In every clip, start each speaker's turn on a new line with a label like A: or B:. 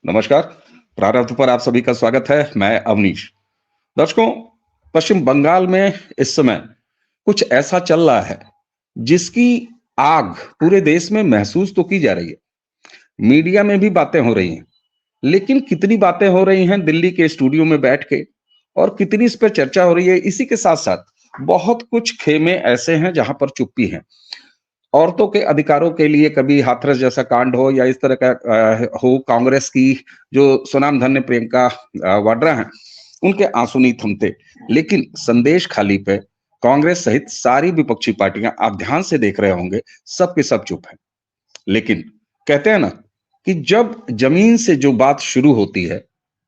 A: नमस्कार। प्रारंभ पर आप सभी का स्वागत है। मैं अवनीश। दर्शकों, पश्चिम बंगाल में इस समय कुछ ऐसा चल रहा है जिसकी आग पूरे देश में महसूस तो की जा रही है। मीडिया में भी बातें हो रही हैं, लेकिन कितनी बातें हो रही हैं दिल्ली के स्टूडियो में बैठ के और कितनी इस पर चर्चा हो रही है, इसी के साथ साथ बहुत कुछ खेमे ऐसे हैं जहां पर चुप्पी है। औरतों के अधिकारों के लिए कभी हाथरस जैसा कांड हो या इस तरह का हो, कांग्रेस की जो स्वनाम धन्य प्रियंका वाड्रा हैं, उनके आंसू नहीं थमते। लेकिन संदेश खाली पे कांग्रेस सहित सारी विपक्षी पार्टियां, आप ध्यान से देख रहे होंगे, सब के सब चुप हैं। लेकिन कहते हैं ना कि जब जमीन से जो बात शुरू होती है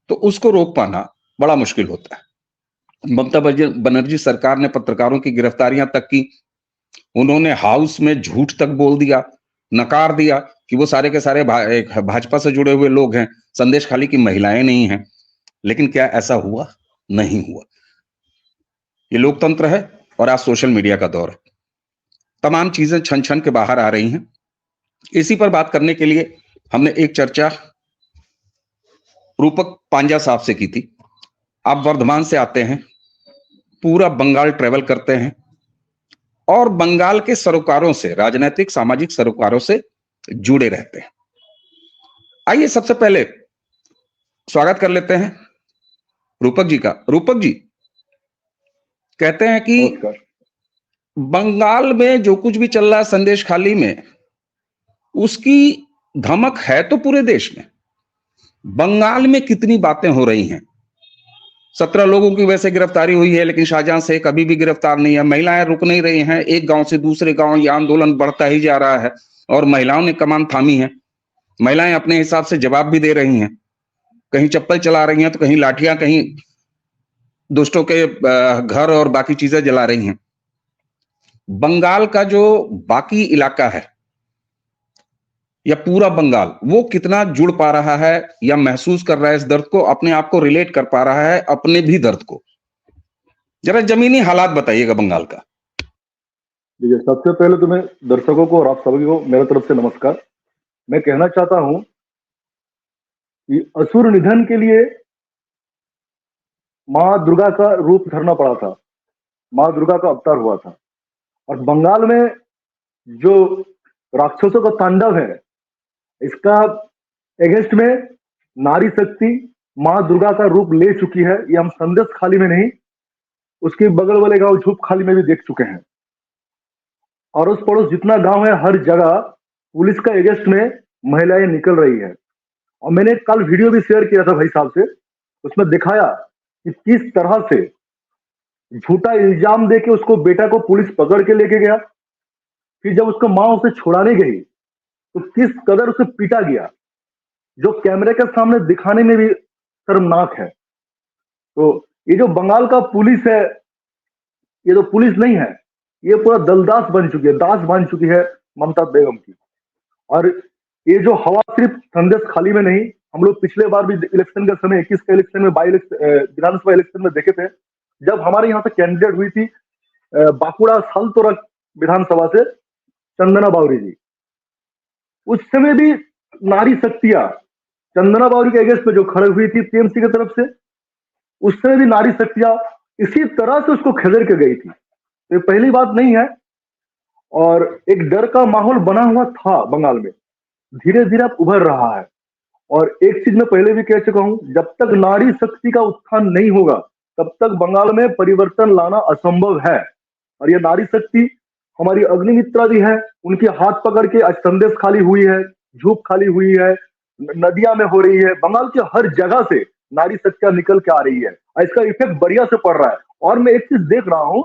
A: तो उसको रोक पाना बड़ा मुश्किल होता है। ममता बनर्जी सरकार ने पत्रकारों की गिरफ्तारियां तक की। उन्होंने हाउस में झूठ तक बोल दिया, नकार दिया कि वो सारे के सारे भाजपा से जुड़े हुए लोग हैं, संदेश खाली की महिलाएं नहीं हैं। लेकिन क्या ऐसा हुआ? नहीं हुआ। ये लोकतंत्र है और आज सोशल मीडिया का दौर है। तमाम चीजें छन छन के बाहर आ रही हैं। इसी पर बात करने के लिए हमने एक चर्चा रूपक पांजा साहब से की थी। आप वर्धमान से आते हैं, पूरा बंगाल ट्रेवल करते हैं और बंगाल के सरोकारों से, राजनीतिक सामाजिक सरोकारों से जुड़े रहते हैं। आइए सबसे पहले स्वागत कर लेते हैं रूपक जी का। रूपक जी, कहते हैं कि बंगाल में जो कुछ भी चल रहा है संदेश खाली में, उसकी धमक है तो पूरे देश में। बंगाल में कितनी बातें हो रही हैं। 17 लोगों की वैसे गिरफ्तारी हुई है, लेकिन शाहजहां शेख अभी भी गिरफ्तार नहीं है। महिलाएं रुक नहीं रही हैं, एक गांव से दूसरे गांव यह आंदोलन बढ़ता ही जा रहा है और महिलाओं ने कमान थामी है। महिलाएं अपने हिसाब से जवाब भी दे रही हैं, कहीं चप्पल चला रही हैं तो कहीं लाठियां, कहीं दुष्टों के घर और बाकी चीजें जला रही हैं। बंगाल का जो बाकी इलाका है या पूरा बंगाल, वो कितना जुड़ पा रहा है या महसूस कर रहा है इस दर्द को, अपने आप को रिलेट कर पा रहा है अपने भी दर्द को? जरा जमीनी हालात बताइएगा बंगाल का।
B: देखिए, सबसे पहले तो मैं दर्शकों को और आप सभी को मेरे तरफ से नमस्कार। मैं कहना चाहता हूं कि असुर निधन के लिए मां दुर्गा का रूप धरना पड़ा था, मां दुर्गा का अवतार हुआ था। और बंगाल में जो राक्षसों का तांडव है, इसका एगेंस्ट में नारी शक्ति मां दुर्गा का रूप ले चुकी है। ये हम संदेश खाली में नहीं, उसके बगल वाले गांव झूप खाली में भी देख चुके हैं। और उस पड़ोस जितना गांव है, हर जगह पुलिस का एगेंस्ट में महिलाएं निकल रही है। और मैंने कल वीडियो भी शेयर किया था भाई साहब से, उसमें दिखाया कि किस तरह से झूठा इल्जाम देके उसको, बेटा को पुलिस पकड़ के लेके गया। फिर जब उसको मां उसे छुड़ाने गई तो किस कदर उसे पीटा गया, जो कैमरे के सामने दिखाने में भी शर्मनाक है। तो ये जो बंगाल का पुलिस है, ये तो पुलिस नहीं है, ये पूरा दलदास बन चुकी है, दास बन चुकी है ममता बेगम की। और ये जो हवा सिर्फ संदेश खाली में नहीं, हम लोग पिछले बार भी इलेक्शन के समय 21 के इलेक्शन में, विधानसभा इलेक्शन में देखे थे, जब हमारे यहाँ से कैंडिडेट हुई थी बांकुड़ा सालतोरा विधानसभा से चंदना बावरी जी, उस समय भी नारी शक्तियां चंदना बावरी के अगेंस्ट में जो खड़े हुई थी टीएमसी की तरफ से, उस समय भी नारी शक्तियां इसी तरह से उसको खदेड़ के गई थी। तो ये पहली बात नहीं है। और एक डर का माहौल बना हुआ था बंगाल में, धीरे धीरे अब उभर रहा है। और एक चीज मैं पहले भी कह चुका हूं, जब तक नारी शक्ति का उत्थान नहीं होगा तब तक बंगाल में परिवर्तन लाना असंभव है। और ये नारी शक्ति हमारी अग्निमित्रा जी है, उनके हाथ पकड़ के आज संदेश खाली हुई है, झूप खाली हुई है, नदियां में हो रही है। बंगाल के हर जगह से नारी शक्तियां निकल के आ रही है और इसका इफेक्ट बढ़िया से पड़ रहा है। और मैं एक चीज देख रहा हूं,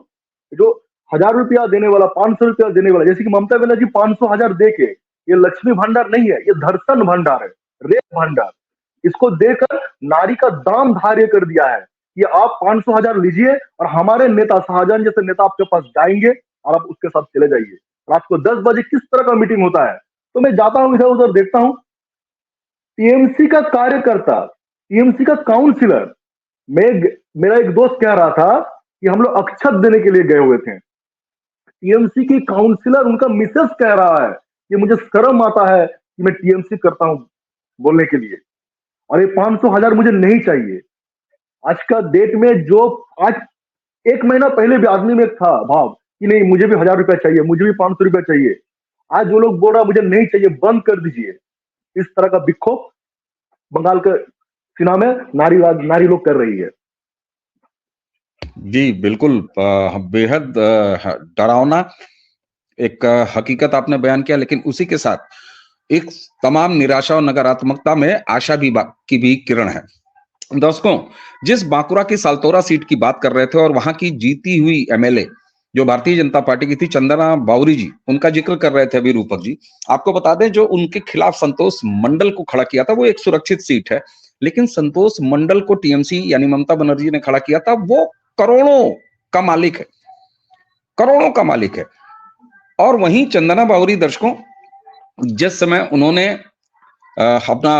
B: जो 1000 रुपया देने वाला, 500 रुपया देने वाला, जैसे कि ममता बनर्जी 500,000 दे के, ये लक्ष्मी भंडार नहीं है, ये धर्षण भंडार है, रेप भंडार। इसको देकर नारी का दाम धार्य कर दिया है कि आप 500,000 लीजिए और हमारे नेता शाहजहां जैसे नेता आपके पास जाएंगे और आप उसके साथ चले जाइए। रात को 10 बजे किस तरह का मीटिंग होता है। तो मैं जाता हूं इधर उधर, देखता हूं टीएमसी का कार्यकर्ता, टीएमसी का काउंसिलर, मेरा एक दोस्त कह रहा था कि हम लोग अक्षत देने के लिए गए हुए थे। टीएमसी की काउंसिलर, उनका मिसेस कह रहा है कि मुझे शर्म आता है कि मैं टीएमसी करता हूं बोलने के लिए। और ये 500,000 मुझे नहीं चाहिए। आज का डेट में जो आज 1 महीना पहले भी आदमी में था भाव कि नहीं मुझे भी 1,000 रुपया चाहिए, मुझे भी 500 रुपया चाहिए, आज वो लोग बोल रहा मुझे नहीं चाहिए, बंद कर दीजिए। इस तरह का विक्षोभ बंगाल के चुनाव में नारी लोग कर रही है।
A: जी बिल्कुल, बेहद डरावना एक हकीकत आपने बयान किया, लेकिन उसी के साथ एक तमाम निराशा और नकारात्मकता में आशा की भी किरण है। दर्शकों, जिस बांकुरा की सालतोरा सीट की बात कर रहे थे और वहां की जीती हुई एमएलए जो भारतीय जनता पार्टी की थी, चंदना बावरी जी, उनका जिक्र कर रहे थे अभी रूपक जी। आपको बता दें, जो उनके खिलाफ संतोष मंडल को खड़ा किया था, वो एक सुरक्षित सीट है, लेकिन संतोष मंडल को टीएमसी यानी ममता बनर्जी ने खड़ा किया था, वो करोड़ों का मालिक है, करोड़ों का मालिक है। और वहीं चंदना बावरी, दर्शकों, जिस समय उन्होंने अपना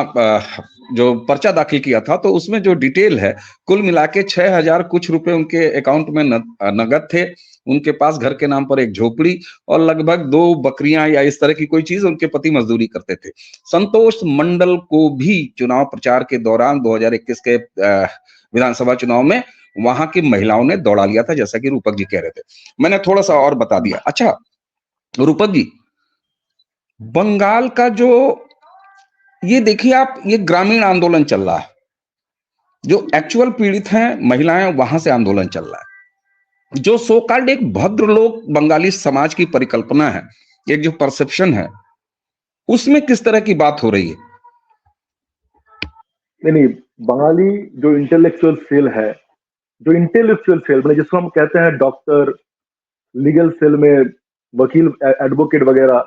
A: जो पर्चा दाखिल किया था, तो उसमें जो डिटेल है, कुल मिला के 6,000 कुछ रुपए उनके अकाउंट में नगद थे, उनके पास घर के नाम पर एक झोपड़ी और लगभग 2 बकरियां या इस तरह की कोई चीज, उनके पति मजदूरी करते थे। संतोष मंडल को भी चुनाव प्रचार के दौरान 2021 के विधानसभा चुनाव में वहां की महिलाओं ने दौड़ा लिया था, जैसा कि रूपक जी कह रहे थे। मैंने थोड़ा सा और बता दिया। अच्छा रूपक जी, बंगाल का जो ये देखिए आप, ये ग्रामीण आंदोलन चल रहा है, जो एक्चुअल पीड़ित हैं महिलाएं, वहां से आंदोलन चल रहा है। जो सो कॉल्ड एक भद्र लोग बंगाली समाज की परिकल्पना है, एक जो परसेप्शन है, उसमें किस तरह की बात हो रही है?
B: नहीं, बंगाली जो इंटेलेक्चुअल सेल है, जो इंटेलेक्चुअल सेल मतलब जिसको हम कहते हैं डॉक्टर, लीगल सेल में वकील, एडवोकेट वगैरह,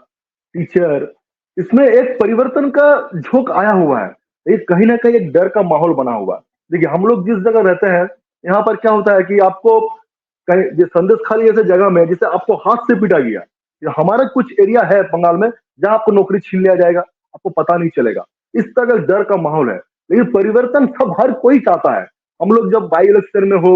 B: टीचर, इसमें एक परिवर्तन का झोंक आया हुआ है। ये कहीं ना कहीं एक डर का माहौल बना हुआ है। देखिए हम लोग जिस जगह रहते हैं, यहाँ पर क्या होता है कि आपको कहीं संदेश खाली ऐसे जगह में जिसे आपको हाथ से पीटा गया, हमारा कुछ एरिया है बंगाल में जहां आपको नौकरी छीन लिया जाएगा, आपको पता नहीं चलेगा। इस तरह का डर का माहौल है। लेकिन परिवर्तन सब हर कोई चाहता है। हम लोग जब बाई इलेक्शन में हो,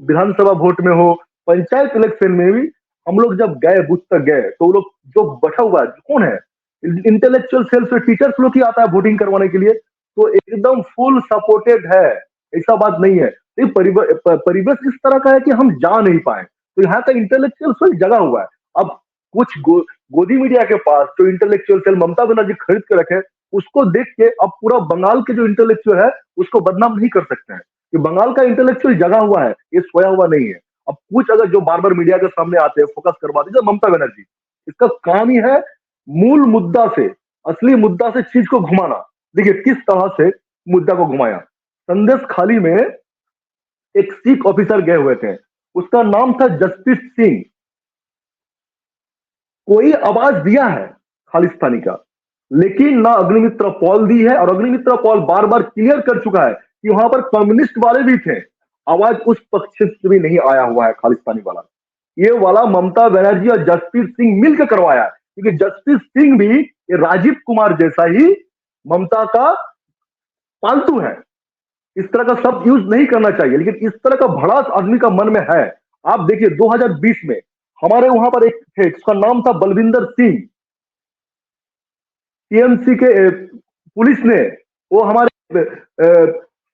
B: विधानसभा वोट में हो, पंचायत इलेक्शन में भी हम लोग जब गए, बूथ तक गए, तो वो लोग जो बैठा हुआ है कौन है, इंटेलेक्चुअल सेल से टीचर्स लोग ही आता है वोटिंग करवाने के लिए, तो एकदम फुल सपोर्टेड है, ऐसा बात नहीं है। ये परिवेश इस तरह का है कि हम जा नहीं पाए, तो यहाँ का इंटेलेक्चुअल सेल जगा हुआ है। अब कुछ गोदी मीडिया के पास जो इंटेलेक्चुअल सेल ममता बनर्जी खरीद के रखे, उसको देख के अब पूरा बंगाल के जो इंटेलेक्चुअल है उसको बदनाम नहीं कर सकते हैं कि बंगाल का इंटेलेक्चुअल जगा हुआ है, ये सोया हुआ नहीं है। अब कुछ अगर जो बार बार मीडिया के सामने आते हैं, फोकस करवा दीजिए ममता बनर्जी, इसका काम ही है मूल मुद्दा से, असली मुद्दा से चीज को घुमाना। देखिए किस तरह से मुद्दा को घुमाया। संदेश खाली में एक सिख ऑफिसर गए हुए थे, उसका नाम था जसप्रीत सिंह। कोई आवाज दिया है खालिस्तानी का, लेकिन ना अग्निमित्र पॉल दी है, और अग्निमित्र पॉल बार बार क्लियर कर चुका है कि वहां पर कम्युनिस्ट वाले भी थे, आवाज उस पक्ष से भी नहीं आया हुआ है खालिस्तानी वाला। ये वाला ममता बनर्जी और जसप्रीत सिंह मिलकर करवाया, क्योंकि जसप्रीत सिंह भी ये राजीव कुमार जैसा ही ममता का पालतू है। इस तरह का शब्द यूज नहीं करना चाहिए, लेकिन इस तरह का भड़ास आदमी का मन में है। आप देखिए 2020 में हमारे वहां पर एक थे, उसका नाम था बलविंदर सिंह। टीएमसी के पुलिस ने, वो हमारे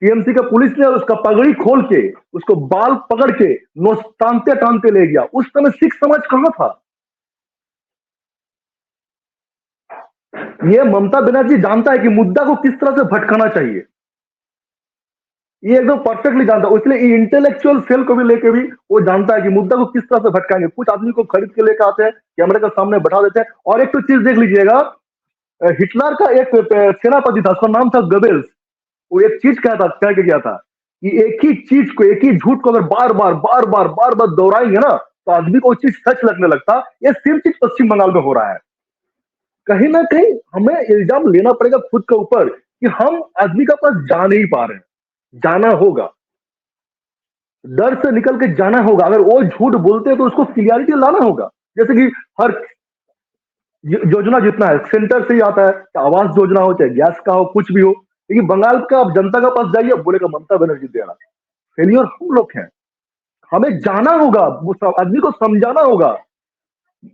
B: टीएमसी का पुलिस ने उसका पगड़ी खोल के, उसको बाल पकड़ के नोच टांगते टांगते ले गया। उस समय सिख समाज कहां था? ये ममता बनर्जी जानता है कि मुद्दा को किस तरह से भटकाना चाहिए, ये एकदम परफेक्टली जानता है। इसलिए इंटेलेक्चुअल सेल को भी लेके भी वो जानता है कि मुद्दा को किस तरह से भटकाएंगे। कुछ आदमी को खरीद के लेकर आते हैं, कैमरे के सामने बैठा देते हैं। और एक तो चीज देख लीजिएगा, हिटलर का एक सेनापति था, उसका नाम था गोबेल्स। वो एक चीज कह के गया था कि एक ही चीज को, एक ही झूठ को अगर बार बार दोहराएंगे ना, तो आदमी को वो चीज सच लगने लगता। ये सेम चीज पश्चिम बंगाल में हो रहा है। कहीं ना कहीं हमें इल्जाम लेना पड़ेगा खुद के ऊपर कि हम आदमी के पास जा नहीं पा रहे हैं। जाना होगा, डर से निकल के जाना होगा। अगर वो झूठ बोलते हैं तो उसको क्लियरिटी लाना होगा। जैसे कि हर योजना जितना है सेंटर से ही आता है, आवास योजना हो चाहे गैस का हो, कुछ भी हो, लेकिन बंगाल का आप जनता के पास जाइए, बोलेगा ममता बनर्जी दे रहा। फेलियर हम लोग हैं। हमें जाना होगा, आदमी को समझाना होगा।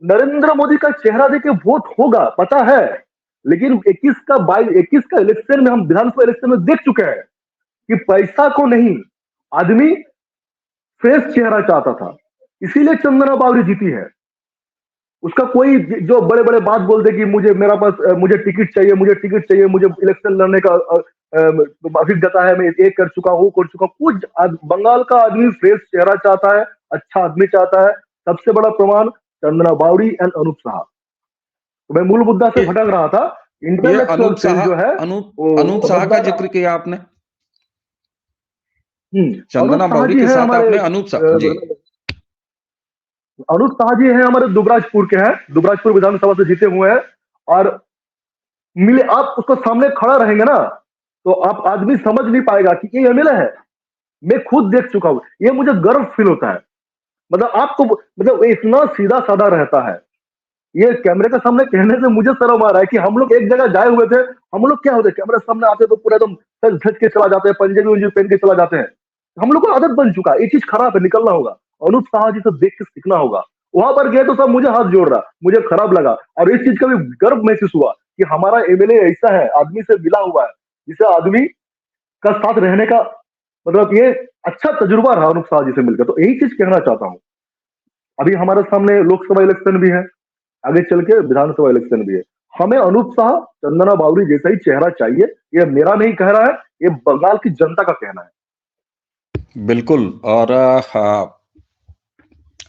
B: नरेंद्र मोदी का चेहरा देके वोट होगा, पता है, लेकिन 21 का इलेक्शन में हम विधानसभा इलेक्शन में देख चुके हैं कि पैसा को नहीं, आदमी फ्रेश चेहरा चाहता था, इसीलिए चंदना बावरी जीती है। उसका कोई जो बड़े बड़े बात बोल दे कि मुझे टिकट चाहिए, मुझे इलेक्शन लड़ने का अभिज्ञता है, मैं ये कर चुका हूँ, कुछ बंगाल का आदमी फ्रेश चेहरा चाहता है, अच्छा आदमी चाहता है। सबसे बड़ा प्रमाण चंदना बावरी एंड अनूप साहा। तो मैं मूल मुद्दा से भटक रहा था। इंटेलेक्चुअल फेज जो है,
A: अनूप साहा का जिक्र किया आपने, चंदना
B: अनूप
A: बावरी
B: साहा
A: के
B: जी है
A: साथ
B: हमारे,
A: आपने अनूप साहा जी,
B: अनूप साहा जी हैं हमारे दुबराजपुर के हैं, दुबराजपुर विधानसभा से जीते हुए हैं। और मिले आप उसको सामने खड़ा रहेंगे ना, तो आप आदमी समझ नहीं पाएगा कि ये एमएलए है। मैं खुद देख चुका हूं, ये मुझे गर्व फील होता है। मतलब आपको, मतलब इतना सीधा साधा रहता है। ये कैमरे के सामने कहने से मुझे शर्म आ रहा है कि हम लोग एक जगह जाए हुए थे, हम लोग क्या होते, कैमरे सामने आते तो पूरा एकदम सज धज के चला जाते हैं, पंजाबी उंजी पहन के चला जाते हैं। हम लोग को आदत बन चुका है, ये चीज खराब है, निकलना होगा। अनूप साहा जी से देख के सीखना होगा। वहां पर गए तो सब मुझे हाथ जोड़ रहा, मुझे खराब लगा, और इस चीज का भी गर्व महसूस हुआ कि हमारा एमएलए ऐसा है, आदमी से मिला हुआ है, जिसे आदमी का साथ रहने का, मतलब ये अच्छा तजुर्बा रहा अनूप साहा जी से मिलकर। तो यही चीज कहना चाहता हूँ। अभी हमारे सामने लोकसभा इलेक्शन भी है, आगे चल के विधानसभा इलेक्शन भी है। हमें अनूप साहा, चंदना बावरी जैसा ही चेहरा चाहिए। ये मेरा नहीं कह रहा है, ये बंगाल की जनता का कहना है।
A: बिल्कुल। और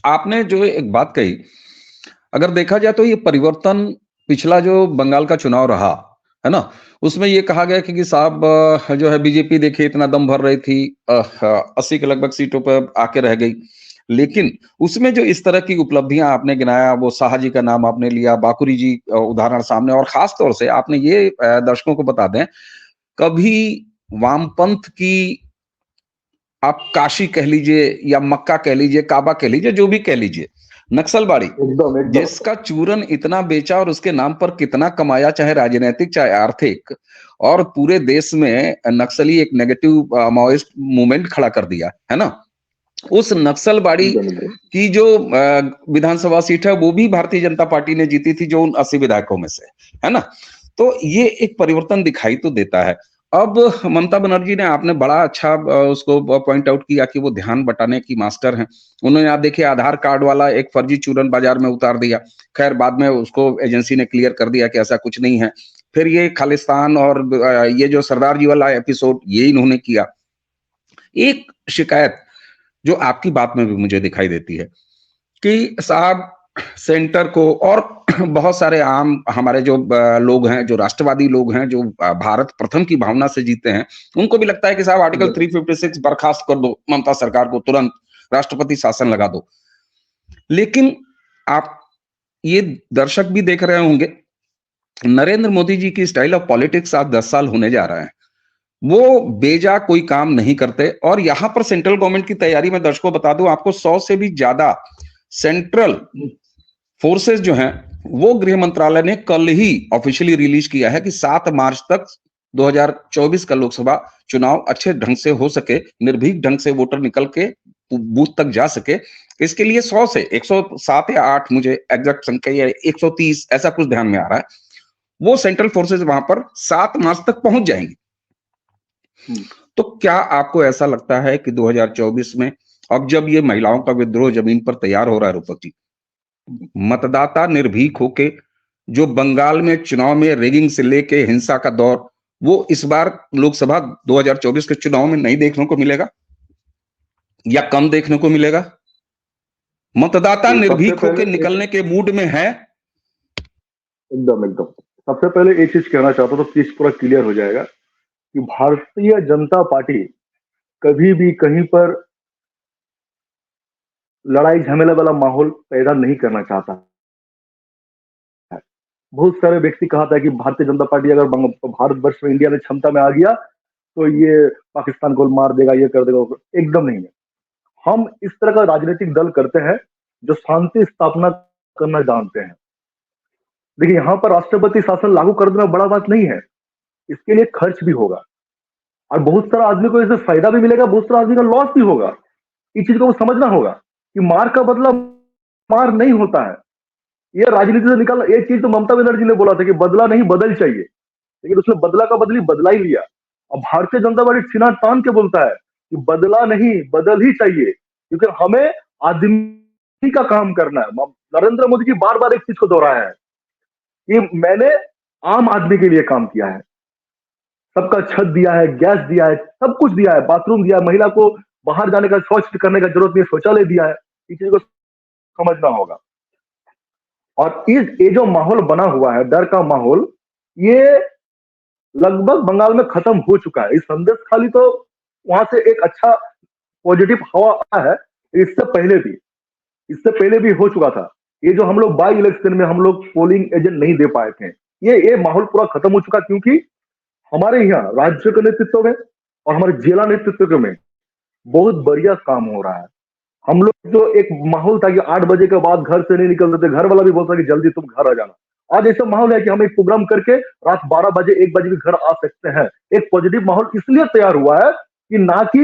A: आपने जो एक बात कही, अगर देखा जाए तो ये परिवर्तन पिछला जो बंगाल का चुनाव रहा है ना, उसमें ये कहा गया कि साहब जो है बीजेपी देखिए इतना दम भर रही थी, 80 के लगभग सीटों पर आके रह गई। लेकिन उसमें जो इस तरह की उपलब्धियां आपने गिनाया, वो साहा जी का नाम आपने लिया, बाकुरी जी उदाहरण सामने, और खास तौर से आपने ये दर्शकों को बता दें, कभी वामपंथ की आप काशी कह लीजिए या मक्का कह लीजिए, काबा कह लीजिए, जो भी कह लीजिए, नक्सलबाड़ी
B: एकदम एकदम
A: जिसका चूरन इतना बेचा और उसके नाम पर कितना कमाया, चाहे राजनीतिक चाहे आर्थिक, और पूरे देश में नक्सली एक नेगेटिव माओइस्ट मूवमेंट खड़ा कर दिया है ना। उस नक्सलबाड़ी की जो विधानसभा सीट है वो भी भारतीय जनता पार्टी ने जीती थी, जो उन 80 विधायकों में से, है ना। तो ये एक परिवर्तन दिखाई तो देता है। अब ममता बनर्जी ने, आपने बड़ा अच्छा उसको पॉइंट आउट किया कि वो ध्यान बटाने की मास्टर हैं। उन्होंने, आप देखिए, आधार कार्ड वाला एक फर्जी चूरन बाजार में उतार दिया। खैर बाद में उसको एजेंसी ने क्लियर कर दिया कि ऐसा कुछ नहीं है। फिर ये खालिस्तान और ये जो सरदार जी वाला एपिसोड, ये इन्होंने किया। एक शिकायत जो आपकी बात में भी मुझे दिखाई देती है कि साहब सेंटर को और बहुत सारे आम हमारे जो लोग हैं, जो राष्ट्रवादी लोग हैं, जो भारत प्रथम की भावना से जीते हैं, उनको भी लगता है कि साहब आर्टिकल 356 बर्खास्त कर दो, ममता सरकार को तुरंत राष्ट्रपति शासन लगा दो। लेकिन आप ये दर्शक भी देख रहे होंगे, नरेंद्र मोदी जी की स्टाइल ऑफ पॉलिटिक्स आज 10 साल होने जा रहे हैं, वो बेजा कोई काम नहीं करते। और यहां पर सेंट्रल गवर्नमेंट की तैयारी में दर्शकों बता दूं आपको, 100 से भी ज्यादा सेंट्रल फोर्सेस जो हैं, वो गृह मंत्रालय ने कल ही ऑफिशियली रिलीज किया है कि 7 मार्च तक 2024 का लोकसभा चुनाव अच्छे ढंग से हो सके, निर्भीक ढंग से वोटर निकल के बूथ तक जा सके। इसके लिए 100 से 107 या 8, मुझे एग्जैक्ट संख्या या 130 ऐसा कुछ ध्यान में आ रहा है, वो सेंट्रल फोर्सेस वहां पर 7 मार्च तक पहुंच जाएंगी। तो क्या आपको ऐसा लगता है कि 2024 में, अब जब ये महिलाओं का विद्रोह जमीन पर तैयार हो रहा है रूपक जी, मतदाता निर्भीक होके, जो बंगाल में चुनाव में रेगिंग से लेके हिंसा का दौर, वो इस बार लोकसभा 2024 के चुनाव में नहीं देखने को मिलेगा या कम देखने को मिलेगा? मतदाता निर्भीक होके निकलने के मूड में है?
B: एकदम एकदम सबसे पहले एक चीज कहना चाहता हूं, तो चीज पूरा क्लियर हो जाएगा कि भारतीय जनता पार्टी कभी भी कहीं पर लड़ाई झमेला वाला माहौल पैदा नहीं करना चाहता है। बहुत सारे व्यक्ति कहता है कि भारतीय जनता पार्टी अगर भारतवर्ष में, इंडिया में क्षमता में आ गया तो ये पाकिस्तान को मार देगा, ये कर देगा। एकदम नहीं है। हम इस तरह का राजनीतिक दल करते हैं जो शांति स्थापना करना जानते हैं। देखिए, यहां पर राष्ट्रपति शासन लागू कर देना बड़ा बात नहीं है, इसके लिए खर्च भी होगा और बहुत सारा आदमी को इससे फायदा भी मिलेगा, बहुत सारा आदमी का लॉस भी होगा। इस चीज को समझना होगा कि मार का बदला मार नहीं होता है। ये राजनीति से निकलना, एक चीज तो ममता बनर्जी ने बोला था कि बदला नहीं बदल चाहिए, लेकिन उसने बदला का बदली बदला ही लिया। अब भारतीय जनता पार्टी सीना तान के बोलता है कि बदला नहीं बदल ही चाहिए, क्योंकि हमें आदमी का काम करना है। नरेंद्र मोदी जी बार बार एक चीज को दोहराया है कि मैंने आम आदमी के लिए काम किया है, सबका छत दिया है, गैस दिया है, सब कुछ दिया है, बाथरूम दिया है, महिला को बाहर जाने का, शौच करने का जरूरत नहीं, शौचालय दिया है। इस चीज को समझना होगा। और ये जो माहौल बना हुआ है, डर का माहौल, ये लगभग बंगाल में खत्म हो चुका है। इस संदेश खाली तो वहां से एक अच्छा पॉजिटिव हवा आया है, इससे पहले भी हो चुका था। ये जो हम लोग बाई इलेक्शन में हम लोग पोलिंग एजेंट नहीं दे पाए थे, ये माहौल पूरा खत्म हो चुका, क्योंकि हमारे यहाँ राज्य के नेतृत्व में और हमारे जिला नेतृत्व में बहुत बढ़िया काम हो रहा है। हम लोग जो एक माहौल था कि 8 बजे के बाद घर से नहीं निकलते थे, घर वाला भी बोलता कि जल्दी तुम घर आ जाना, आज ऐसा माहौल है कि हम एक प्रोग्राम करके रात 12 बजे 1 बजे भी घर आ सकते हैं। एक पॉजिटिव माहौल इसलिए तैयार हुआ है कि ना कि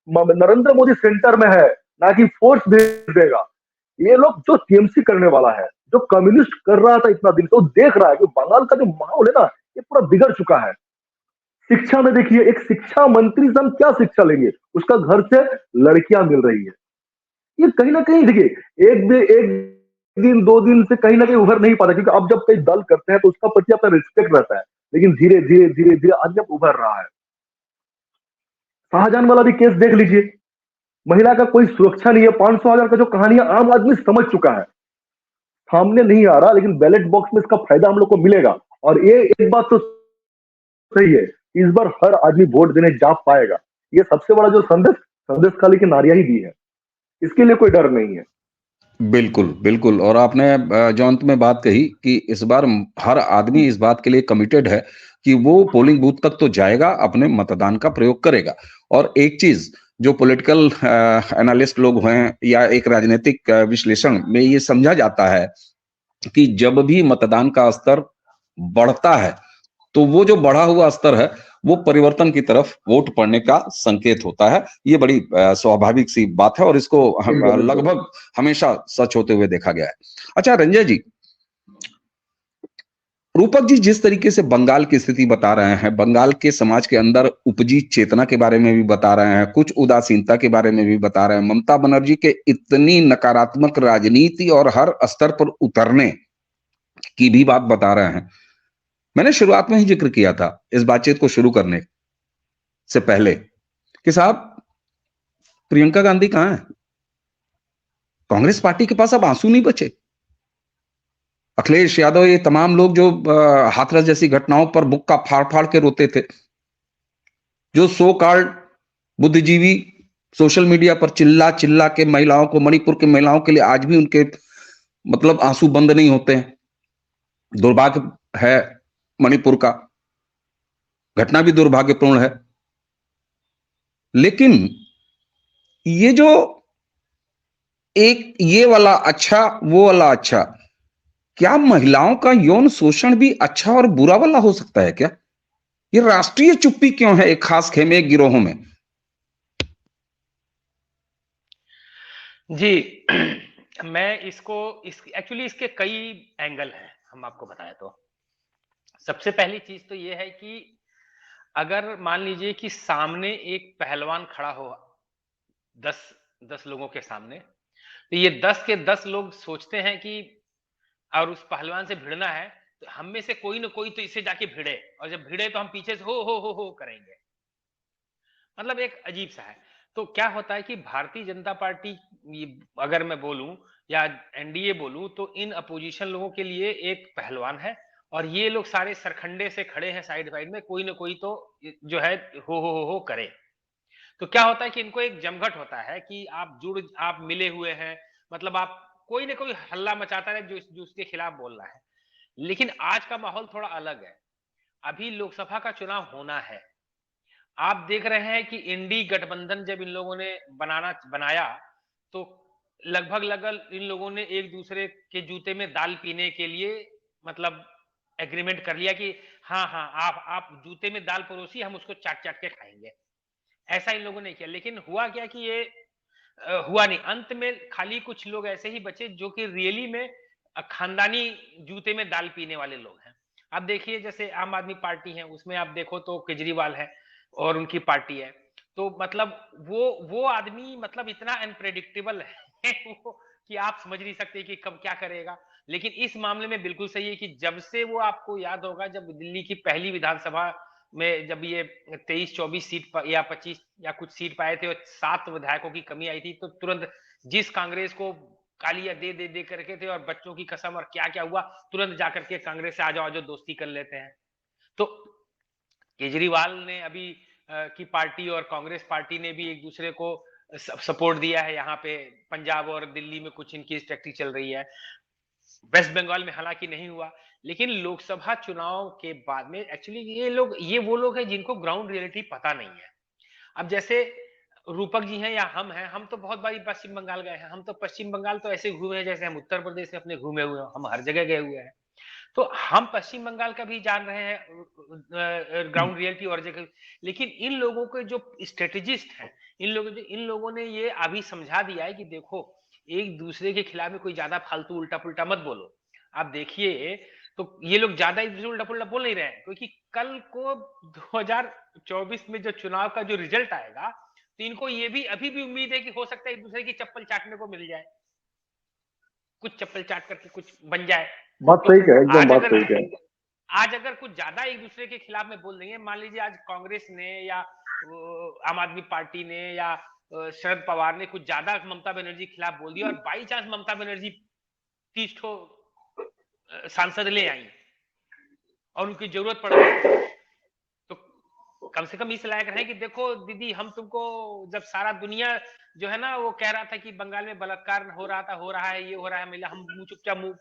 B: नरेंद्र मोदी सेंटर में है, ना कि फोर्स भेज देगा। ये लोग जो टीएमसी करने वाला है, जो कम्युनिस्ट कर रहा था इतना दिन से, वो देख रहा है कि बंगाल का जो माहौल है ना, ये पूरा बिगड़ चुका है। शिक्षा में देखिए, एक शिक्षा मंत्री से हम क्या शिक्षा लेंगे, उसका घर से लड़कियां मिल रही है। ये कहीं ना कहीं देखिए, एक दिन 2 दिन से कहीं ना कहीं उभर नहीं पाता, क्योंकि अब जब कई दल करते हैं तो उसका प्रति अपना रिस्पेक्ट रहता है, लेकिन धीरे धीरे धीरे धीरे आज जब उभर रहा है। शाहजहां वाला भी केस देख लीजिए, महिला का कोई सुरक्षा नहीं है, 500,000 का जो कहानियां आम आदमी समझ चुका है, सामने नहीं आ रहा, लेकिन बैलेट बॉक्स में इसका फायदा हम लोग को मिलेगा। और ये एक बात तो सही है, इस बार हर आदमी वोट देने जा पाएगा। ये सबसे बड़ा जो संदेश संदेश खाली की नारियां ही दी है, इसके लिए कोई डर नहीं है।
A: बिल्कुल, बिल्कुल। और आपने जो अंत में बात कही कि इस बार हर आदमी इस बात के लिए कमिटेड है कि वो पोलिंग बूथ तक तो जाएगा, अपने मतदान का प्रयोग करेगा। और एक चीज़ जो पॉलिटिकल एनालिस्ट लोग हैं या एक राजनीतिक विश्लेषण में ये समझा जाता है कि जब भी मतदान का स्तर बढ़ता है, तो वो जो बढ़ा हुआ स्तर है, वो परिवर्तन की तरफ वोट पड़ने का संकेत होता है। ये बड़ी स्वाभाविक सी बात है और इसको
B: बिल्कुल बिल्कुल।
A: लगभग हमेशा सच होते हुए देखा गया है। अच्छा रंजय जी, रूपक जी जिस तरीके से बंगाल की स्थिति बता रहे हैं, बंगाल के समाज के अंदर उपजी चेतना के बारे में भी बता रहे हैं, कुछ उदासीनता के बारे में भी बता रहे हैं, ममता बनर्जी के इतनी नकारात्मक राजनीति और हर स्तर पर उतरने की भी बात बता रहे हैं। मैंने शुरुआत में ही जिक्र किया था इस बातचीत को शुरू करने से पहले कि साहब प्रियंका गांधी कहां है? कांग्रेस पार्टी के पास अब आंसू नहीं बचे। अखिलेश यादव, ये तमाम लोग जो हाथरस जैसी घटनाओं पर बुक्का फाड़ फाड़ के रोते थे, जो सो कॉल्ड बुद्धिजीवी सोशल मीडिया पर चिल्ला चिल्ला के महिलाओं को, मणिपुर के महिलाओं के लिए आज भी उनके मतलब आंसू बंद नहीं होते हैं। दुर्भाग्य है मणिपुर का, घटना भी दुर्भाग्यपूर्ण है। लेकिन ये जो एक ये वाला अच्छा वो वाला अच्छा, क्या महिलाओं का यौन शोषण भी अच्छा और बुरा वाला हो सकता है क्या? ये राष्ट्रीय चुप्पी क्यों है एक खास खेमे, एक गिरोहों में?
C: जी। मैं इसको एक्चुअली इसके कई एंगल हैं, हम आपको बताएं तो सबसे पहली चीज तो ये है कि अगर मान लीजिए कि सामने एक पहलवान खड़ा हो 10 लोगों के सामने, तो ये 10 के 10 लोग सोचते हैं कि और उस पहलवान से भिड़ना है, तो हम में से कोई ना कोई तो इससे जाके भिड़े, और जब भिड़े तो हम पीछे से हो करेंगे। मतलब एक अजीब सा है। तो क्या होता है कि भारतीय जनता पार्टी, अगर मैं बोलूं या एनडीए बोलूं, तो इन अपोजिशन लोगों के लिए एक पहलवान है, और ये लोग सारे सरखंडे से खड़े हैं साइड साइड में, कोई ना कोई तो जो है हो करे। तो क्या होता है कि इनको एक जमघट होता है कि आप मिले हुए हैं, मतलब आप कोई ना कोई हल्ला मचाता है जो उसके खिलाफ बोल रहा है। लेकिन आज का माहौल थोड़ा अलग है। अभी लोकसभा का चुनाव होना है। आप देख रहे हैं कि इंडी गठबंधन जब इन लोगों ने बनाया, तो लगभग लगभग इन लोगों ने एक दूसरे के जूते में दाल पीने के लिए मतलब एग्रीमेंट कर लिया कि हाँ हाँ, आप जूते में दाल परोसी, हम उसको चाट चाट के खाएंगे। ऐसा इन लोगों ने किया, लेकिन हुआ क्या कि ये हुआ नहीं। अंत में खाली कुछ लोग ऐसे ही बचे जो कि रियली में खानदानी जूते में दाल पीने वाले लोग हैं। अब देखिए जैसे आम आदमी पार्टी है, उसमें आप देखो तो केजरीवाल है और उनकी पार्टी है। तो मतलब वो आदमी मतलब इतना अनप्रेडिक्टेबल है वो, कि आप समझ नहीं सकते कि कब क्या करेगा। लेकिन इस मामले में बिल्कुल सही है कि जब से वो, आपको याद होगा जब दिल्ली की पहली विधानसभा में जब ये 23-24 सीट या 25 या कुछ सीट पाए थे और 7 विधायकों की कमी आई थी, तो तुरंत जिस कांग्रेस को गालियां दे दे दे करके थे और बच्चों की कसम और क्या क्या हुआ, तुरंत जाकर के कांग्रेस से आ जाओ, जो दोस्ती कर लेते हैं। तो केजरीवाल ने अभी की पार्टी और कांग्रेस पार्टी ने भी एक दूसरे को सपोर्ट दिया है। यहाँ पे पंजाब और दिल्ली में कुछ इनकी स्ट्रैटेजी चल रही है। वेस्ट बंगाल में हालांकि नहीं हुआ, लेकिन लोकसभा चुनाव के बाद में एक्चुअली ये वो लोग हैं जिनको ग्राउंड रियलिटी पता नहीं है। अब जैसे रूपक जी हैं या हम हैं, हम तो बहुत बारी पश्चिम बंगाल गए हैं। हम तो पश्चिम बंगाल तो ऐसे घूमे हैं जैसे हम उत्तर प्रदेश में अपने घूमे हुए हैं, हम हर जगह गए हुए हैं। तो हम पश्चिम बंगाल का भी जान रहे हैं ग्राउंड रियलिटी और जगह। लेकिन इन लोगों के जो स्ट्रेटेजिस्ट हैं, इन लोगों ने ये अभी समझा दिया है कि देखो, एक दूसरे के खिलाफ में कोई ज्यादा फालतू उल्टा पुल्टा मत बोलो। आप देखिए, तो ये लोग ज्यादा एक दूसरे उल्टा पुल्टा बोल नहीं रहे हैं, क्योंकि कल को 2024 में जो चुनाव का जो रिजल्ट आएगा, तो इनको ये भी अभी भी उम्मीद है कि हो सकता है एक दूसरे की चप्पल चाटने को मिल जाए, कुछ चप्पल चाट करके कुछ बन जाए।
B: बात
C: तो
B: सही कहे, एकदम
C: आज
B: बात
C: अगर
B: सही कहे।
C: आज अगर कुछ ज्यादा एक दूसरे के खिलाफ में बोल देंगे, मान लीजिए आज कांग्रेस ने या आम आदमी पार्टी ने या शरद पवार ने कुछ ज्यादा ममता बनर्जी के खिलाफ बोल दिया और बाई चांस ममता बनर्जी 30 ठो सांसद ले आई और उनकी जरूरत पड़ गई, तो कम से कम इस लायक रहे कि देखो दीदी, हम तुमको, जब सारा दुनिया जो है ना वो कह रहा था कि बंगाल में बलात्कार हो रहा था, हो रहा है, ये हो रहा है, महिला, हम मुंह चुपचाप मुंह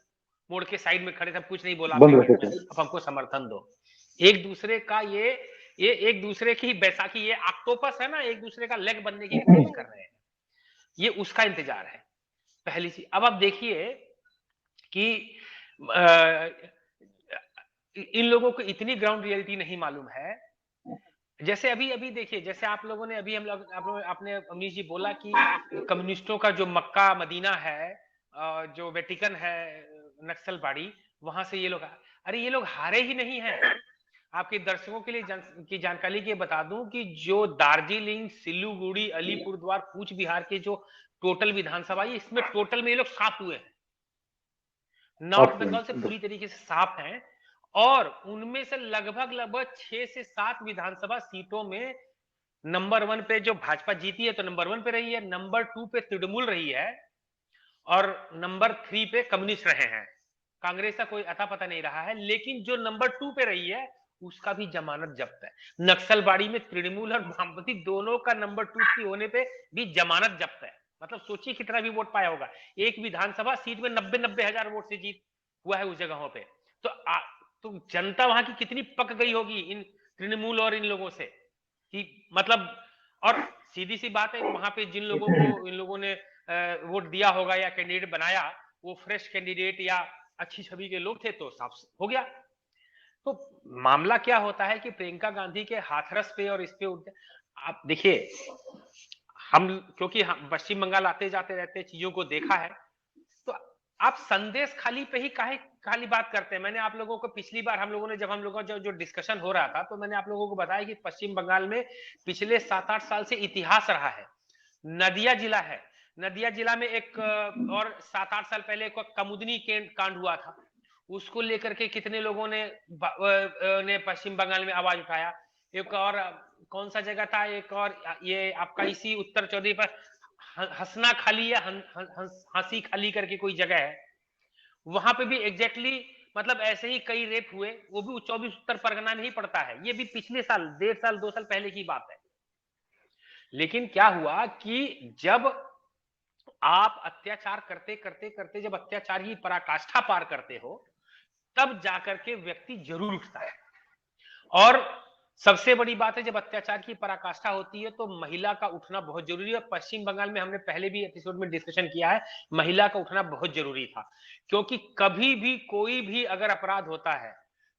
C: मोड़ के साइड में खड़े थे, कुछ नहीं बोला
B: बंद
C: अपने
B: रखे
C: बारे में,
B: थे।
C: अब हमको समर्थन दो। एक दूसरे का ये एक दूसरे की बैसाखी, ये ऑक्टोपस है ना, एक दूसरे का लेग बनने की कोशिश कर रहे हैं, ये उसका इंतजार है पहली चीज। अब आप देखिए कि इन लोगों को इतनी ग्राउंड रियलिटी नहीं मालूम है। जैसे अभी अभी देखिए, जैसे आप लोगों ने अभी हम लोग आपने अमीश जी बोला कि कम्युनिस्टों का जो मक्का मदीना है, जो वेटिकन है, नक्सलबाड़ी, वहां से ये लोग, अरे ये लोग हारे ही नहीं हैं। आपके दर्शकों के लिए की जानकारी के बता दूं कि जो दार्जिलिंग, सिलीगुड़ी, अलीपुरद्वार, कूच बिहार के जो टोटल विधानसभा, इसमें टोटल में ये लोग साफ हुए हैं, नॉर्थ बंगाल से पूरी तरीके से साफ हैं। और उनमें से लगभग लगभग 6 से 7 विधानसभा सीटों में नंबर 1 पे जो भाजपा जीती है, तो नंबर 1 पे रही है, नंबर 2 पे तृणमूल रही है और नंबर 3 पे कम्युनिस्ट रहे हैं। कांग्रेस का कोई अता पता नहीं रहा है। लेकिन जो नंबर 2 पे रही है उसका भी जमानत जब्त है। नक्सलबाड़ी में तृणमूल और वामपंथी दोनों का नंबर 2 3 होने पे भी जमानत जब्त है। मतलब सोचिए कितना भी वोट पाया होगा, एक विधानसभा सीट में 90-90 हजार वोट से जीत हुआ है उस जगहों पे। तो तो जनता वहां की कितनी पक गई होगी इन तृणमूल और इन लोगों से, कि मतलब, और सीधी सी बात है, वहां पे जिन लोगों को इन लोगों ने वोट दिया होगा या कैंडिडेट बनाया, वो फ्रेश कैंडिडेट या अच्छी छवि के लोग थे, तो साफ हो गया। तो मामला क्या होता है कि प्रियंका गांधी के हाथरस पे और इस पे उठते, आप देखिए, हम क्योंकि हम पश्चिम बंगाल आते जाते रहते, चीजों को देखा है, तो आप संदेश खाली पे ही काहे खाली बात करते हैं। मैंने आप लोगों को पिछली बार हम लोगों ने जब हम लोगों का जो डिस्कशन हो रहा था, तो मैंने आप लोगों को बताया कि पश्चिम बंगाल में पिछले 7-8 साल से इतिहास रहा है। नदिया जिला है, नदिया जिला में एक और 7-8 साल पहले एक कमुदनी कांड हुआ था, उसको लेकर के कितने लोगों ने पश्चिम बंगाल में आवाज उठाया। एक और कौन सा जगह था, एक और ये आपका इसी उत्तर चौधरी पर हंसना खाली या हंसी खाली करके कोई जगह है, वहां पे भी एग्जैक्टली मतलब ऐसे ही कई रेप हुए, वो भी 24 उत्तर परगना में ही पड़ता है। ये भी पिछले साल, 1.5 साल 2 साल पहले की बात है। लेकिन क्या हुआ कि जब आप अत्याचार करते करते करते जब अत्याचार की पराकाष्ठा पार करते हो, तब जाकर के व्यक्ति जरूर उठता है। और सबसे बड़ी बात है, जब अत्याचार की पराकाष्ठा होती है तो महिला का उठना बहुत जरूरी है। पश्चिम बंगाल में हमने पहले भी एपिसोड में डिस्कशन किया है, महिला का उठना बहुत जरूरी था। क्योंकि कभी भी कोई भी अगर अपराध होता है,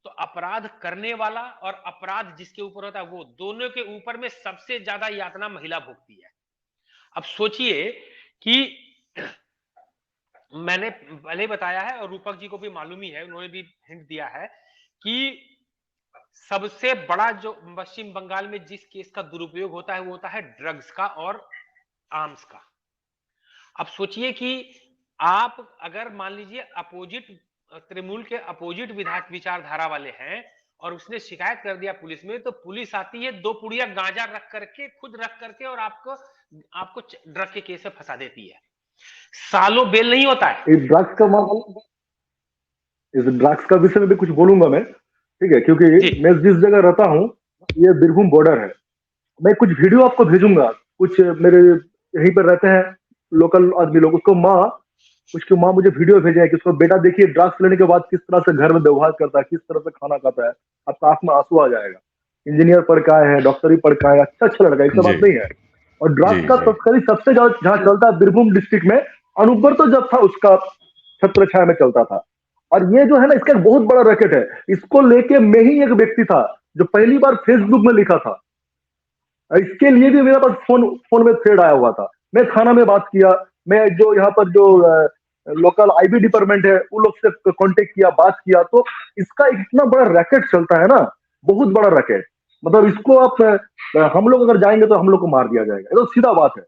C: तो अपराध करने वाला और अपराध जिसके ऊपर होता है, वो दोनों के ऊपर में सबसे ज्यादा यातना महिला भोगती है। अब सोचिए कि मैंने पहले ही बताया है और रूपक जी को भी मालूम ही है, उन्होंने भी हिंट दिया है कि सबसे बड़ा जो पश्चिम बंगाल में जिस केस का दुरुपयोग होता है वो होता है ड्रग्स का और आर्म्स का। अब सोचिए कि आप अगर मान लीजिए अपोजिट तृणमूल के अपोजिट विचारधारा वाले हैं और उसने शिकायत कर दिया पुलिस में, तो पुलिस आती है 2 पुड़िया गांजा रख करके, खुद रख करके, और आपको ड्रग के केस में फंसा देती है। सालों बेल नहीं होता है।
B: इस ड्रग्स का विषय में भी कुछ बोलूंगा मैं, ठीक है, क्योंकि मैं जिस जगह रहता हूँ ये बीरभूम बॉर्डर है। मैं कुछ वीडियो आपको भेजूंगा, कुछ मेरे यहीं पर रहते हैं लोकल आदमी लोग, उसकी माँ मुझे वीडियो भेजे है कि उसका बेटा देखिए ड्रग्स लेने के बाद किस तरह से घर में व्यवहार करता है, किस तरह से खाना खाता है, आपका आंख में आंसू आ जाएगा। इंजीनियर पढ़ का है, डॉक्टरी पढ़ का है, अच्छा लड़का, ऐसा बात नहीं है। और ड्रग्स का तस्करी सबसे ज्यादा जहाँ चलता है बीरभूम डिस्ट्रिक्ट में, अनुब्रत जब था उसका छत्र छाया में चलता था। और ये जो है ना, इसका एक बहुत बड़ा रैकेट है। इसको लेके मैं ही एक व्यक्ति था जो पहली बार फेसबुक में लिखा था। इसके लिए भी मेरे पास फोन में थ्रेड आया हुआ था। मैं थाना में बात किया, मैं जो यहाँ पर जो लोकल आईबी डिपार्टमेंट है उन लोग से कांटेक्ट किया, बात किया, तो इसका इतना बड़ा रैकेट चलता है ना, बहुत बड़ा रैकेट। मतलब इसको आप हम लोग अगर जाएंगे तो हम लोग को मार दिया जाएगा, ये तो सीधा बात है।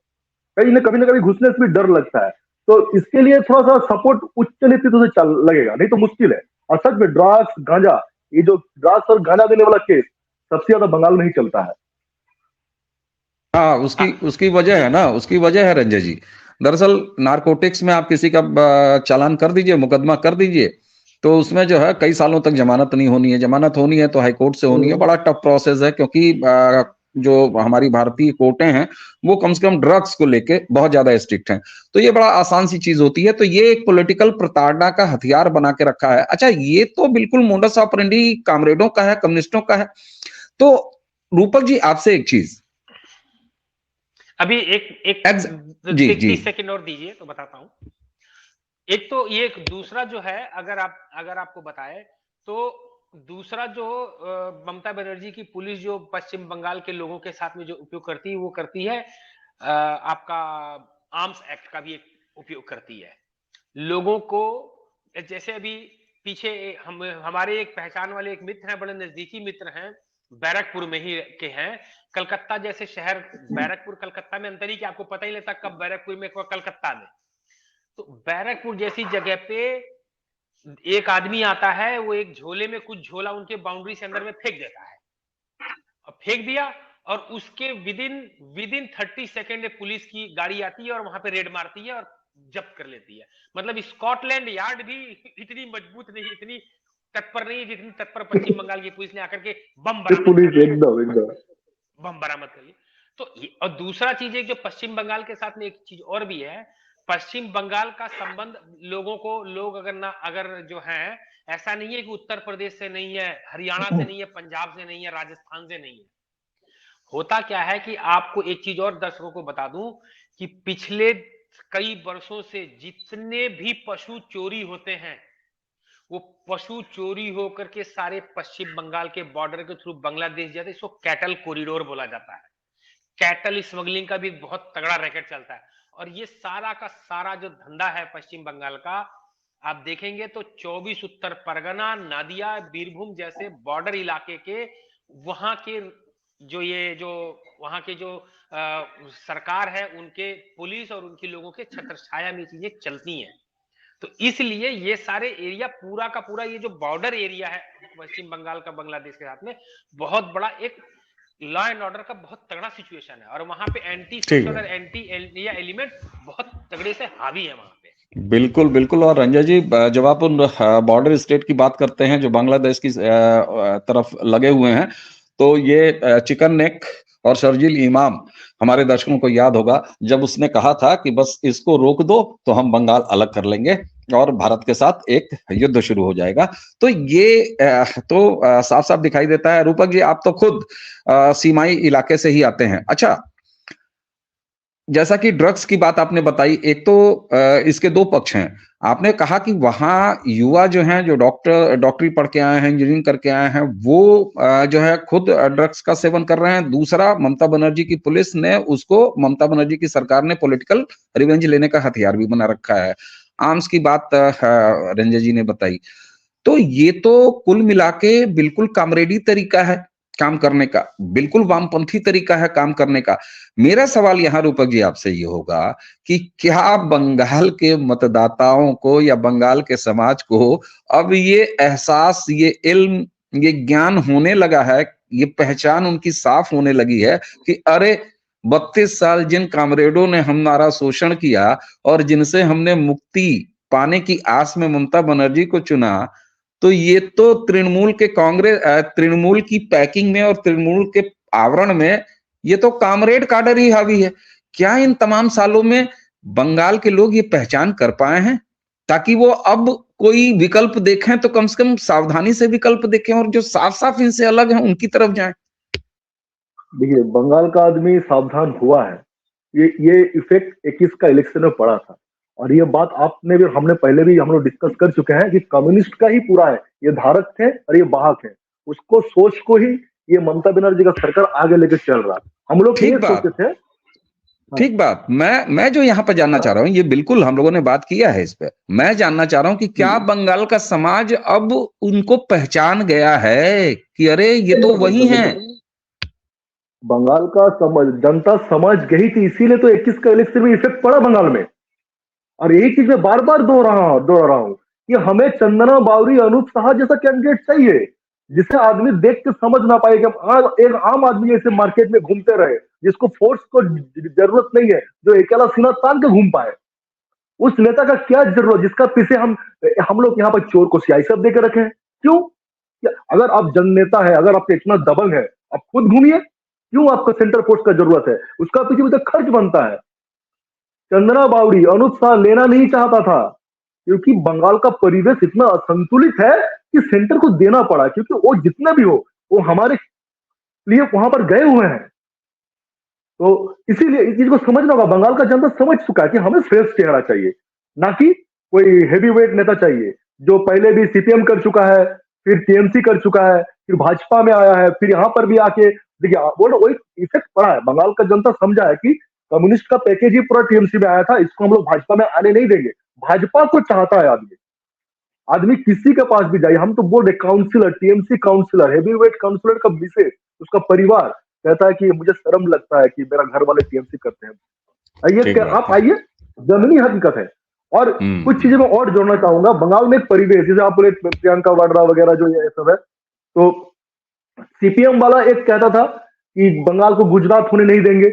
B: कभी ना कभी घुसने से भी डर लगता है। तो इसके लिए थोड़ा सा सपोर्ट उच्च नेतृत्व से लगेगा, नहीं तो मुश्किल है। और सच में ड्रग्स गांजा, ये जो ड्रग्स और गांजा देने वाला केस सबसे ज्यादा बंगाल में ही चलता है।
A: हाँ, उसकी वजह है ना, उसकी वजह है रंजय जी। दरअसल नारकोटिक्स में आप किसी का चालान कर दीजिए, मुकदमा कर दीजिए, तो उसमें जो है कई सालों तक जमानत नहीं होनी है। जमानत होनी है तो हाई कोर्ट से होनी है। बड़ा टफ प्रोसेस है, क्योंकि जो हमारी भारतीय कोर्टें हैं वो कम से कम ड्रग्स को लेके बहुत ज्यादा स्ट्रिक्ट हैं। तो ये बड़ा आसान सी चीज होती है। तो ये एक पॉलिटिकल प्रताड़ना का हथियार बना के रखा है। अच्छा, ये तो बिल्कुल मोडस ऑपरेंडी कामरेडों का है, कम्युनिस्टों का है। तो रूपक जी, आपसे एक चीज,
C: अभी एक 30 सेकंड और दीजिए तो बताता हूं। एक तो ये दूसरा जो है, अगर आपको बताए तो दूसरा जो ममता बनर्जी की पुलिस जो पश्चिम बंगाल के लोगों के साथ में जो उपयोग करती है, वो करती है आपका आर्म्स एक्ट का भी एक उपयोग करती है लोगों को। जैसे अभी पीछे हमारे एक पहचान वाले एक मित्र हैं, बड़े नजदीकी मित्र हैं, बैरकपुर में ही के हैं। कलकत्ता जैसे शहर, बैरकपुर कलकत्ता में अंतर ही कि आपको पता ही नहीं था कब बैरकपुर में कब कलकत्ता में। तो बैरकपुर जैसी जगह पे एक आदमी आता है, वो एक झोले में कुछ झोला उनके बाउंड्री से अंदर में फेंक देता है, और फेंक दिया, और उसके विदिन 30 सेकेंड पुलिस की गाड़ी आती है और वहां पे रेड मारती है और जब्त कर लेती है। मतलब स्कॉटलैंड यार्ड भी इतनी मजबूत नहीं, इतनी तत्पर नहीं, जितनी तत्पर पश्चिम बंगाल की पुलिस ने आकर के बम बरामद कर ली। तो और दूसरा चीज है जो पश्चिम बंगाल के साथ में एक चीज और भी है, पश्चिम बंगाल का संबंध लोग अगर जो है, ऐसा नहीं है कि उत्तर प्रदेश से नहीं है, हरियाणा से नहीं है, पंजाब से नहीं है, राजस्थान से नहीं है। होता क्या है कि आपको एक चीज और दर्शकों को बता दूं कि पिछले कई वर्षों से जितने भी पशु चोरी होते हैं, वो पशु चोरी होकर के सारे पश्चिम बंगाल के बॉर्डर के थ्रू बांग्लादेश जाते हैं। इसको कैटल कॉरिडोर बोला जाता है। कैटल स्मगलिंग का भी बहुत तगड़ा रैकेट चलता है। और ये सारा का सारा जो धंधा है पश्चिम बंगाल का, आप देखेंगे तो 24 उत्तर परगना, नादिया, बीरभूम जैसे बॉर्डर इलाके के वहां के जो वहां के जो सरकार है, उनके पुलिस और उनके लोगों के छत्र छाया में चीजें चलती हैं। तो इसलिए ये सारे एरिया पूरा का पूरा, ये जो बॉर्डर एरिया है पश्चिम बंगाल का बांग्लादेश के साथ में, बहुत बड़ा एक लॉ एंड ऑर्डर का बहुत तगड़ा सिचुएशन है। और वहां पे एंटी सोशल और एंटी एलिमेंट बहुत तगड़े से हावी है वहां पे।
A: बिल्कुल बिल्कुल। और रंजय जी, जब आप उन बॉर्डर स्टेट की बात करते हैं जो बांग्लादेश की तरफ लगे हुए हैं, तो ये चिकन नेक और शर्जील इमाम हमारे दर्शकों को याद होगा जब उसने कहा था कि बस इसको रोक दो तो हम बंगाल अलग कर लेंगे और भारत के साथ एक युद्ध शुरू हो जाएगा। तो ये साफ साफ दिखाई देता है। रूपक जी, आप तो खुद सीमाई इलाके से ही आते हैं। अच्छा, जैसा कि ड्रग्स की बात आपने बताई, एक तो इसके दो पक्ष हैं। आपने कहा कि वहां युवा जो हैं, जो डॉक्टरी पढ़ के आए हैं, इंजीनियरिंग करके आए हैं, वो जो है खुद ड्रग्स का सेवन कर रहे हैं। दूसरा, ममता बनर्जी की पुलिस ने उसको, ममता बनर्जी की सरकार ने पॉलिटिकल रिवेंज लेने का हथियार भी बना रखा है। आर्म्स की बात रंजय जी ने बताई। तो ये तो कुल मिला के बिल्कुल कॉमरेडी तरीका है काम करने का, बिल्कुल वामपंथी तरीका है काम करने का। मेरा सवाल यहाँ रूपक जी आपसे ये होगा कि क्या बंगाल के मतदाताओं को या बंगाल के समाज को अब ये एहसास, ये इल्म, ये ज्ञान होने लगा है, ये पहचान उनकी साफ होने लगी है कि अरे 32 साल जिन कामरेडों ने हमारा शोषण किया और जिनसे हमने मुक्ति पाने की आस में ममता बनर्जी को चुना, तो ये तो तृणमूल के तृणमूल की पैकिंग में और तृणमूल के आवरण में ये तो कामरेड काडर ही हावी है। क्या इन तमाम सालों में बंगाल के लोग ये पहचान कर पाए हैं ताकि वो अब कोई विकल्प देखें तो कम से कम सावधानी से विकल्प देखें और जो साफ साफ इनसे अलग हैं उनकी तरफ जाएं?
B: देखिए, बंगाल का आदमी सावधान हुआ है। ये इफेक्ट 21 का इलेक्शन में पड़ा था, और ये बात आपने भी, हमने पहले भी हम लोग डिस्कस कर चुके हैं कि कम्युनिस्ट का ही पूरा है, ये धारक थे और ये वाहक है। उसको सोच को ही ये ममता बनर्जी का सरकार आगे लेकर चल रहा। हम लोग ये
A: ठीक बात,
B: सोचते थे।
A: ठीक बात। मैं जो यहाँ पर जानना चाह रहा हूँ, ये बिल्कुल हम लोगों ने बात किया है इस पे। मैं जानना चाह रहा हूँ कि क्या बंगाल का समाज अब उनको पहचान गया है कि अरे ये तो वही हैं?
B: बंगाल का जनता समझ गई थी, इसीलिए तो 21 का इलेक्शन में इफेक्ट पड़ा बंगाल में। और यही चीज मैं बार बार दोहरा रहा हूं कि हमें चंदना बावरी, अनूप साहा जैसा कैंडिडेट चाहिए जिसे आदमी देख के समझ ना पाए कि एक आम आदमी ऐसे मार्केट में घूमते रहे, जिसको फोर्स को जरूरत नहीं है, जो अकेला सीना तान के घूम पाए। उस नेता का क्या जरूरत जिसका पीछे हम लोग यहाँ पर चोर को सियाही सब देकर रखे हैं? क्यों? अगर आप जननेता है, अगर आपका इतना दबंग है, आप खुद घूमिए। क्यों आपको सेंटर फोर्स का जरूरत है? उसका पीछे भी तो खर्च बनता है। चंदना बावरी, अनूप शाह लेना नहीं चाहता था क्योंकि बंगाल का परिवेश इतना असंतुलित है कि सेंटर को देना पड़ा, क्योंकि वो जितने भी हो वो हमारे लिए वहां पर गए हुए हैं। तो इसीलिए इस चीज को समझना होगा। बंगाल का जनता समझ चुका है कि हमें फ्रेश चेहरा चाहिए, ना कि कोई हेवी वेट नेता चाहिए जो पहले भी सीपीएम कर चुका है, फिर टीएमसी कर चुका है, फिर भाजपा में आया है, फिर यहाँ पर भी आके देखिए वो इफेक्ट पड़ा है। बंगाल का जनता समझा है कि कम्युनिस्ट का पैकेज ही पूरा टीएमसी में आया था, इसको हम लोग भाजपा में आने नहीं देंगे। भाजपा को चाहता है आदमी किसी के पास भी जाए। हम तो बोल रहे councillor, TMC councillor, heavy weight councillor का मिसेज, उसका परिवार कहता है कि मुझे शर्म लगता है कि मेरा घर वाले टीएमसी करते हैं। आइए, आप आइए, जमीनी हकीकत है। और कुछ चीजें मैं और जोड़ना चाहूंगा। बंगाल में एक परिवेश, जैसे आप बोले प्रियंका वाड्रा वगैरह जो ये सब है, तो सीपीएम वाला एक कहता था कि बंगाल को गुजरात होने नहीं देंगे।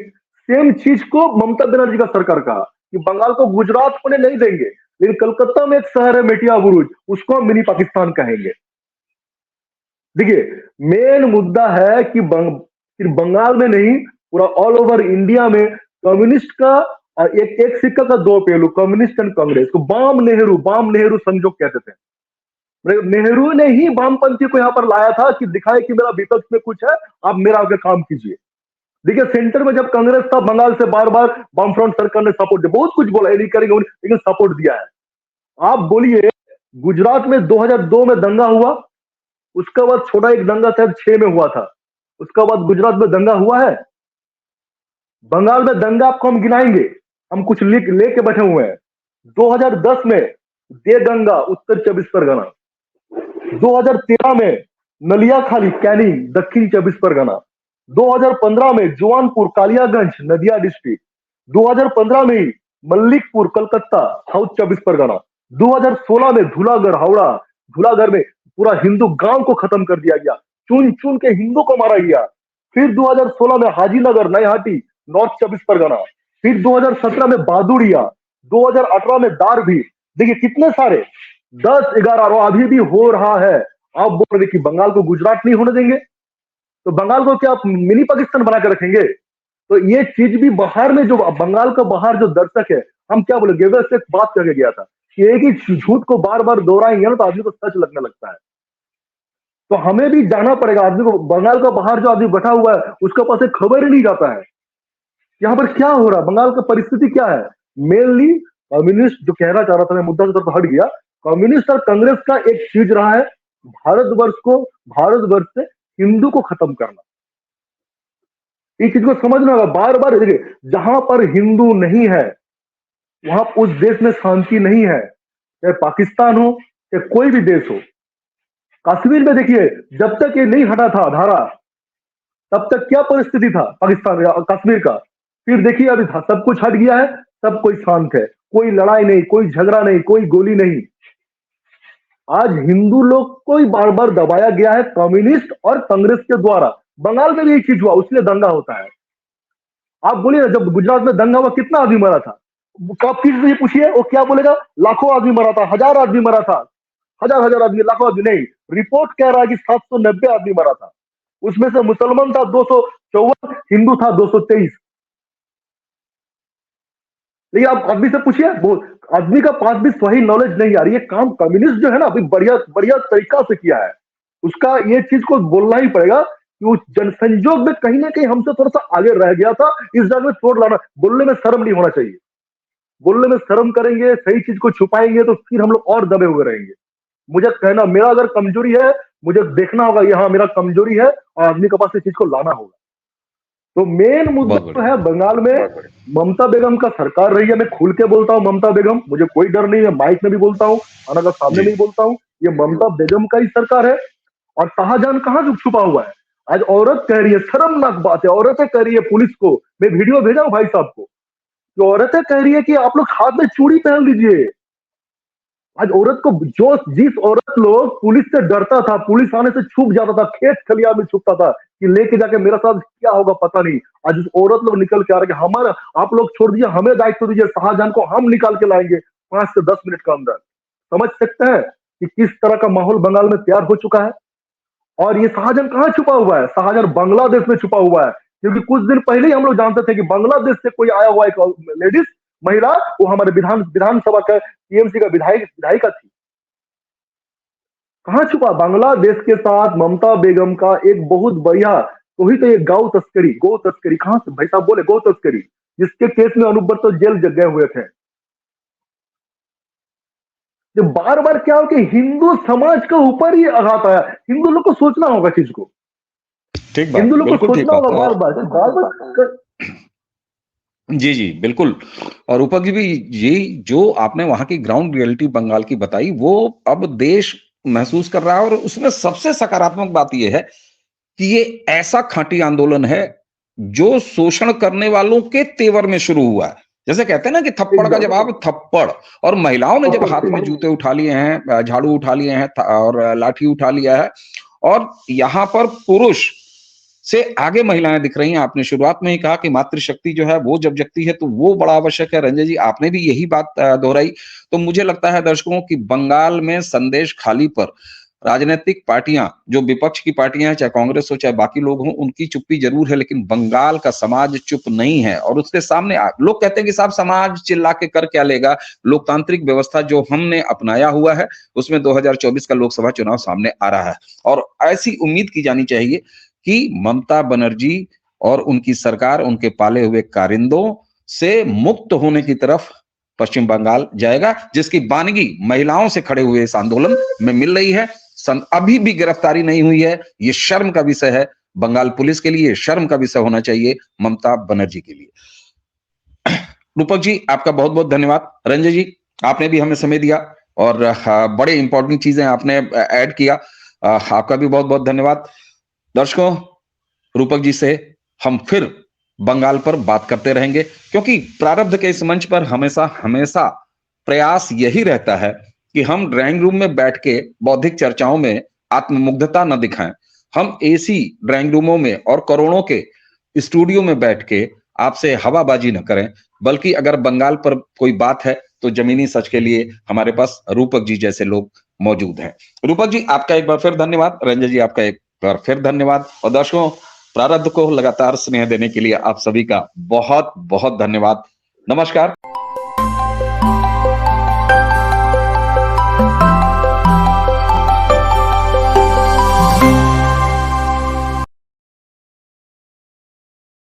B: सेम चीज को ममता बनर्जी का सरकार कहा कि बंगाल को गुजरात होने नहीं देंगे, लेकिन कलकत्ता में एक शहर है मेटिया बुरुज, उसको हम मिनी पाकिस्तान कहेंगे। देखिए, मेन मुद्दा है कि सिर्फ बंगाल में नहीं, पूरा ऑल ओवर इंडिया में कम्युनिस्ट का एक सिक्का का दो पहलू, कम्युनिस्ट एंड कांग्रेस को बाम नेहरू संजोग कहते थे। नेहरू ने ही वामपंथी को यहां पर लाया था कि दिखाए कि मेरा विपक्ष में कुछ है, आप मेरा आगे काम कीजिए। देखिए, सेंटर में जब कांग्रेस था, बंगाल से बार बार वामफ्रंट सरकार ने सपोर्ट दिया, बहुत कुछ बोला, ये नहीं करेंगे लेकिन सपोर्ट दिया है। आप बोलिए, गुजरात में 2002 में दंगा हुआ, उसके बाद छोटा एक दंगा शायद 6 में हुआ था, उसके बाद गुजरात में दंगा हुआ है। बंगाल में दंगा आपको हम गिनाएंगे, हम कुछ लेके बैठे हुए हैं। 2010 में दे दंगा उत्तर 24 परगना, 2013 में नलियाखाली कैनिंग दक्षिण 24 परगना, 2015 में जवानपुर कालियागंज नदिया डिस्ट्रिक्ट, 2015 में ही मल्लिकपुर कलकत्ता साउथ 24 परगना, 2016 में धूलागढ़ हावड़ा, धूलागढ़ में पूरा हिंदू गांव को खत्म कर दिया गया, चुन चुन के हिंदू को मारा गया। फिर 2016 में हाजीनगर नयहाटी नॉर्थ 24 परगना, फिर 2017 में बादुड़िया, 2018 में दारभी। देखिए कितने सारे 10-11 और अभी भी हो रहा है। आप बोल रहे कि बंगाल को गुजरात नहीं होने देंगे, तो बंगाल को क्या आप मिनी पाकिस्तान बना कर रखेंगे? तो ये चीज भी बाहर में, जो बंगाल का बाहर जो दर्शक है, हम क्या बोले, गेवर से एक बात करके गया था कि एक ही झूठ को बार बार दोहराएंगे ना तो आदमी को सच लगने लगता है। तो हमें भी जाना पड़ेगा आदमी को। बंगाल का बाहर जो आदमी बैठा हुआ है उसके पास एक खबर ही नहीं जाता है यहाँ पर क्या हो रहा है, बंगाल का परिस्थिति क्या है। मेनली कम्युनिस्ट जो कहना चाह रहा था, मैं मुद्दा से तरफ हट गया। कम्युनिस्ट और कांग्रेस का एक चीज रहा है, भारतवर्ष से हिंदू को खत्म करना। इस चीज को समझना होगा। बार बार देखिए, जहां पर हिंदू नहीं है वहां उस देश में शांति नहीं है, चाहे पाकिस्तान हो चाहे कोई भी देश हो। कश्मीर में देखिए, जब तक ये नहीं हटा था धारा, तब तक क्या परिस्थिति था पाकिस्तान कश्मीर का। फिर देखिए अभी सब कुछ हट गया है, सब कोई शांत है, कोई लड़ाई नहीं, कोई झगड़ा नहीं, कोई गोली नहीं। आज हिंदू लोग को ही बार बार दबाया गया है कम्युनिस्ट और कांग्रेस के द्वारा। बंगाल में भी यही चीज हुआ, उसलिए दंगा होता है। आप बोलिए ना, जब गुजरात में दंगा हुआ कितना आदमी मरा था, आप किसी से पूछिए वो क्या बोलेगा, लाखों आदमी मरा था, 1000 आदमी मरा था, हजार आदमी, लाखों आदमी नहीं। रिपोर्ट कह रहा है कि 790 आदमी मरा था, उसमें से मुसलमान था 254, हिंदू था 223। लेकिन आप आदमी से पूछिए, आदमी का पास भी सही नॉलेज नहीं आ रही है। काम कम्युनिस्ट जो है ना अभी बढ़िया बढ़िया तरीका से किया है, उसका ये चीज को बोलना ही पड़ेगा कि वो जनसंयोग में कहीं ना कहीं हमसे थोड़ा सा आगे रह गया था। इस जगह में तोड़ लाना, बोलने में शर्म नहीं होना चाहिए। बोलने में शर्म करेंगे, सही चीज को छुपाएंगे तो फिर हम लोग और दबे हुए रहेंगे। मुझे कहना, मेरा अगर कमजोरी है, मुझे देखना होगा ये हाँ मेरा कमजोरी है और आदमी के पास इस चीज को लाना होगा। तो मेन मुद्दा तो है बंगाल में ममता बेगम का सरकार रही है। मैं खुल के बोलता हूँ ममता बेगम, मुझे कोई डर नहीं है, माइक में भी बोलता हूँ, खाना का सामने में भी बोलता हूँ, ये ममता बेगम का ही सरकार है। और शाहजहां कहाँ छुपा हुआ है? आज औरत कह रही है, शर्मनाक बात है, औरतें कह रही है पुलिस को, मैं वीडियो भेजा हूं भाई साहब को, तो औरतें कह रही है कि आप लोग हाथ में चूड़ी पहन लीजिए। आज औरत को, जो जिस औरत लोग पुलिस से डरता था, पुलिस आने से छुप जाता था, खेत खलियान में छुपता था कि लेके जाके मेरा साथ क्या होगा पता नहीं, आज उस औरत लोग निकल के आ रहे हैं, हमारा आप लोग छोड़ दीजिए, हमें दायित्व दीजिए, शाहजहां को हम निकाल के लाएंगे 5 से 10 मिनट के अंदर। समझ सकते हैं कि किस तरह का माहौल बंगाल में तैयार हो चुका है। और ये शाहजहां कहाँ छुपा हुआ है? शाहजहां बांग्लादेश में छुपा हुआ है, क्योंकि कुछ दिन पहले ही हम लोग जानते थे कि बांग्लादेश से कोई आया हुआ एक लेडीज महिला, वो हमारे विधानसभा का टीएमसी का विधायिका थी। कहाँ छुपा? बांग्लादेश के साथ ममता बेगम का एक बहुत बढ़िया, वही तो ये गौ तस्करी कहां से भाई साहब बोले, गौ तस्करी, जिसके केस में अनुब्रत तो जेल गए हुए थे। जो बार बार क्या हो कि हिंदू समाज के ऊपर ही आघात आया। हिंदू लोग को सोचना होगा चीज को,
A: ठीक बात,
B: हिंदू लोग को
A: बिल्कुल ठीक
B: सोचना होगा
A: बात।
B: बार बार।
A: जी जी बिल्कुल। और ऊपर की भी ये जो आपने वहां की ग्राउंड रियलिटी बंगाल की बताई, वो अब देश महसूस कर रहा है। और उसमें सबसे सकारात्मक बात यह है कि ये ऐसा खांटी आंदोलन है जो शोषण करने वालों के तेवर में शुरू हुआ है। जैसे कहते हैं ना कि थप्पड़ का जवाब थप्पड़, और महिलाओं ने जब हाथ में जूते उठा लिए हैं, झाड़ू उठा लिए हैं और लाठी उठा लिया है, और यहाँ पर पुरुष से आगे महिलाएं दिख रही हैं। आपने शुरुआत में ही कहा कि मातृशक्ति जो है वो जब जगती है तो वो बड़ा आवश्यक है। रंजय जी, आपने भी यही बात दोहराई। तो मुझे लगता है दर्शकों कि बंगाल में संदेश खाली पर राजनीतिक पार्टियां, जो विपक्ष की पार्टियां हैं, चाहे कांग्रेस हो चाहे बाकी लोग हों, उनकी चुप्पी जरूर है, लेकिन बंगाल का समाज चुप नहीं है। और उसके सामने लोग कहते हैं कि साहब समाज चिल्ला के कर क्या लेगा, लोकतांत्रिक व्यवस्था जो हमने अपनाया हुआ है उसमें 2024 का लोकसभा चुनाव सामने आ रहा है। और ऐसी उम्मीद की जानी चाहिए कि ममता बनर्जी और उनकी सरकार उनके पाले हुए कारिंदों से मुक्त होने की तरफ पश्चिम बंगाल जाएगा, जिसकी बानगी महिलाओं से खड़े हुए इस आंदोलन में मिल रही है। अभी भी गिरफ्तारी नहीं हुई है, ये शर्म का विषय है बंगाल पुलिस के लिए, शर्म का विषय होना चाहिए ममता बनर्जी के लिए। रूपक जी, आपका बहुत बहुत धन्यवाद। रंजय जी, आपने भी हमें समय दिया और बड़े इंपॉर्टेंट चीजें आपने ऐड किया, आपका भी बहुत बहुत धन्यवाद। दर्शकों, रूपक जी से हम फिर बंगाल पर बात करते रहेंगे, क्योंकि प्रारब्ध के इस मंच पर हमेशा हमेशा प्रयास यही रहता है कि हम ड्राइंग रूम में बैठ के बौद्धिक चर्चाओं में आत्ममुग्धता न दिखाएं। हम एसी ड्राइंग रूमों में और करोड़ों के स्टूडियो में बैठ के आपसे हवाबाजी न करें, बल्कि अगर बंगाल पर कोई बात है तो जमीनी सच के लिए हमारे पास रूपक जी जैसे लोग मौजूद हैं। रूपक जी, आपका एक बार फिर धन्यवाद। रंजय जी, आपका एक बार फिर धन्यवाद। और दर्शकों, प्रारब्ध को लगातार स्नेह देने के लिए आप सभी का बहुत बहुत धन्यवाद। नमस्कार।